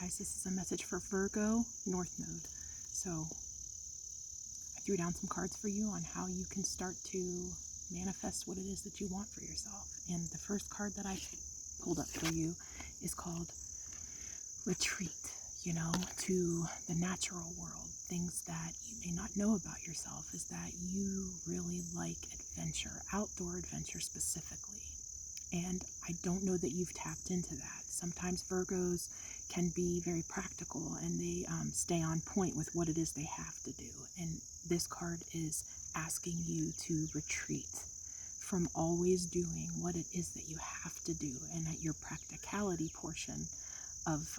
guys. This is a message for Virgo North Node. So I threw down some cards for you on how you can start to manifest what it is that you want for yourself. And the first card that I pulled up for you is called Retreat, to the natural world. Things that you may not know about yourself is that you really like adventure, outdoor adventure specifically. And I don't know that you've tapped into that. Sometimes Virgos can be very practical and they stay on point with what it is they have to do. And this card is asking you to retreat from always doing what it is that you have to do, and at your practicality portion of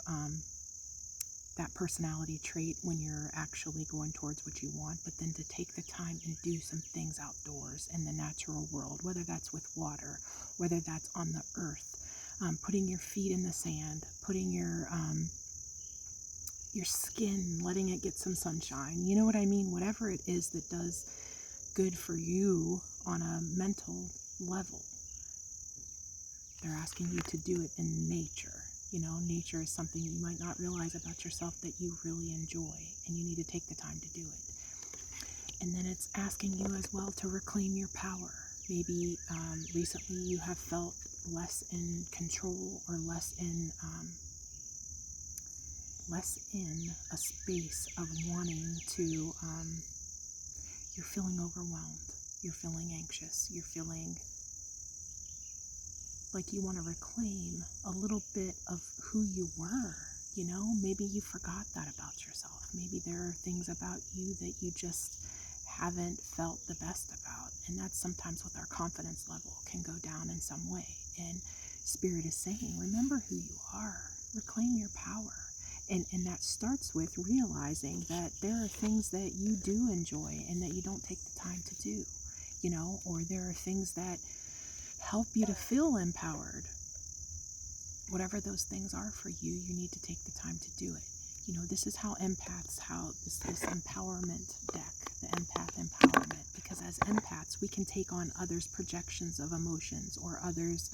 that personality trait when you're actually going towards what you want, but then to take the time and do some things outdoors in the natural world, whether that's with water, whether that's on the earth, putting your feet in the sand, putting your skin, letting it get some sunshine. You know what I mean? Whatever it is that does good for you on a mental level, they're asking you to do it in nature. Nature is something you might not realize about yourself that you really enjoy, and you need to take the time to do it. And then it's asking you as well to reclaim your power. Maybe recently you have felt less in control, or less in a space of wanting to, you're feeling overwhelmed, you're feeling anxious, you're feeling like you want to reclaim a little bit of who you were. Maybe you forgot that about yourself. Maybe there are things about you that you just haven't felt the best about. And that's sometimes with our confidence level can go down in some way. And Spirit is saying, remember who you are, reclaim your power. And that starts with realizing that there are things that you do enjoy and that you don't take the time to do, or there are things that help you to feel empowered. Whatever those things are for you, you need to take the time to do it. This is how empaths, this empowerment deck, the empath empowerment, because as empaths, we can take on others' projections of emotions, or others,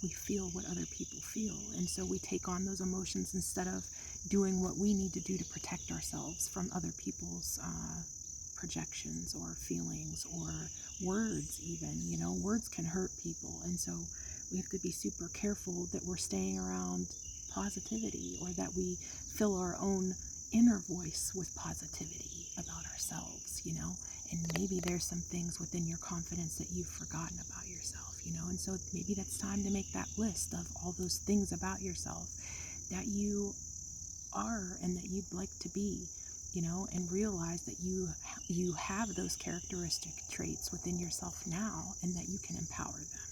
we feel what other people feel. And so we take on those emotions instead of doing what we need to do to protect ourselves from other people's projections or feelings or words even. Words can hurt people, and so we have to be super careful that we're staying around positivity, or that we fill our own inner voice with positivity about ourselves, and maybe there's some things within your confidence that you've forgotten about yourself, and so maybe that's time to make that list of all those things about yourself that you are and that you'd like to be, and realize that you have those characteristic traits within yourself now, and that you can empower them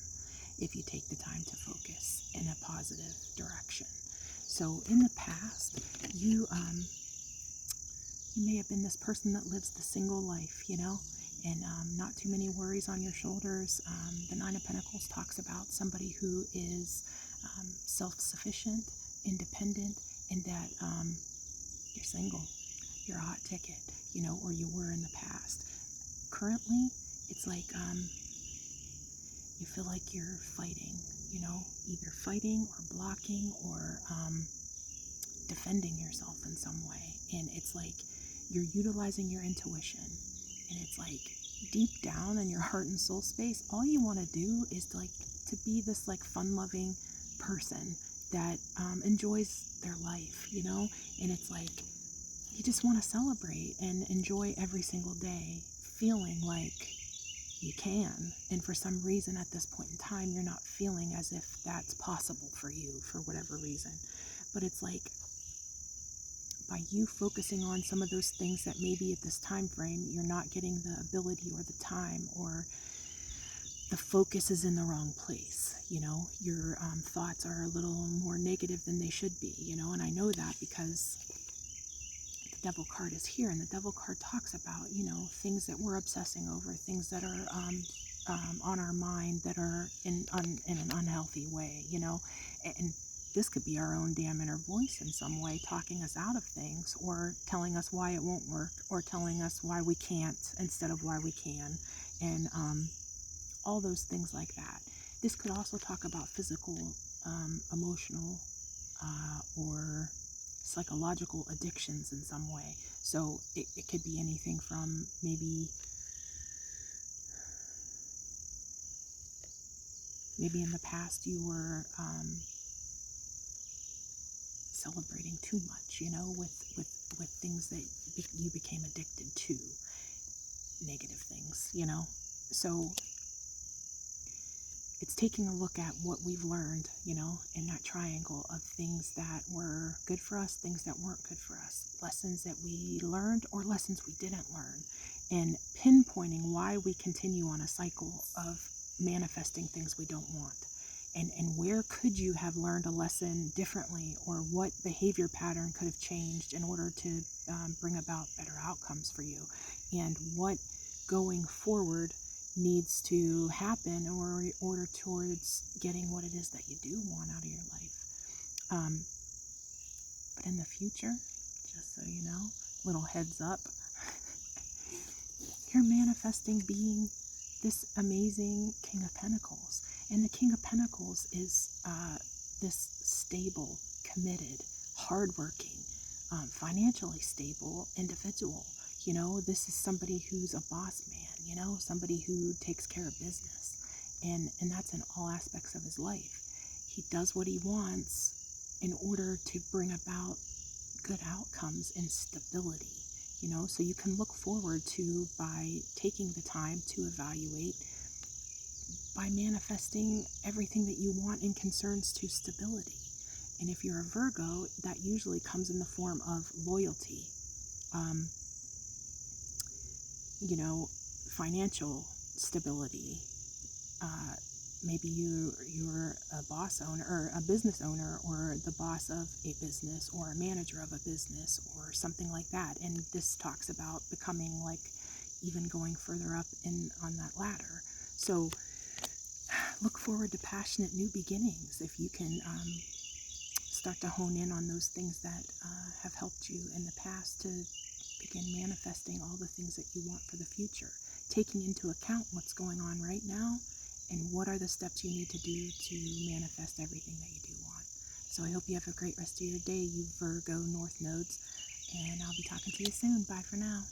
if you take the time to focus in a positive direction. So in the past, you may have been this person that lives the single life, and not too many worries on your shoulders. The Nine of Pentacles talks about somebody who is self-sufficient, independent, and that you're single. You're a hot ticket, or you were in the past. Currently, it's like you feel like you're fighting, either fighting or blocking or defending yourself in some way. And it's like you're utilizing your intuition, and it's like deep down in your heart and soul space, all you want to do is to be this fun-loving person that enjoys their life, and it's like you just want to celebrate and enjoy every single day, feeling like you can. And for some reason at this point in time, you're not feeling as if that's possible for you for whatever reason. But it's like, by you focusing on some of those things that maybe at this time frame you're not getting the ability or the time, or the focus is in the wrong place. Your thoughts are a little more negative than they should be, and I know that because the Devil card is here, and the Devil card talks about, things that we're obsessing over, things that are on our mind that are in an unhealthy way, and this could be our own damn inner voice in some way, talking us out of things, or telling us why it won't work, or telling us why we can't instead of why we can, and all those things like that. This could also talk about physical, emotional, or psychological addictions in some way. So it could be anything from maybe in the past you were celebrating too much, with things that you became addicted to, negative things, So it's taking a look at what we've learned, in that triangle of things that were good for us, things that weren't good for us, lessons that we learned or lessons we didn't learn, and pinpointing why we continue on a cycle of manifesting things we don't want. And where could you have learned a lesson differently, or what behavior pattern could have changed in order to bring about better outcomes for you, and what going forward needs to happen in order towards getting what it is that you do want out of your life. But in the future, just so you know, little heads up, you're manifesting being this amazing King of Pentacles. And the King of Pentacles is this stable, committed, hardworking, financially stable individual. This is somebody who's a boss man, somebody who takes care of business. And that's in all aspects of his life. He does what he wants in order to bring about good outcomes and stability. So you can look forward to, by taking the time to evaluate, by manifesting everything that you want in concerns to stability. And if you're a Virgo, that usually comes in the form of loyalty, financial stability. Maybe you're a boss owner or a business owner, or the boss of a business, or a manager of a business, or something like that. And this talks about becoming, like, even going further up on that ladder. So look forward to passionate new beginnings if you can start to hone in on those things that have helped you in the past to begin manifesting all the things that you want for the future, taking into account what's going on right now and what are the steps you need to do to manifest everything that you do want. So I hope you have a great rest of your day, you Virgo North nodes, and I'll be talking to you soon. Bye for now.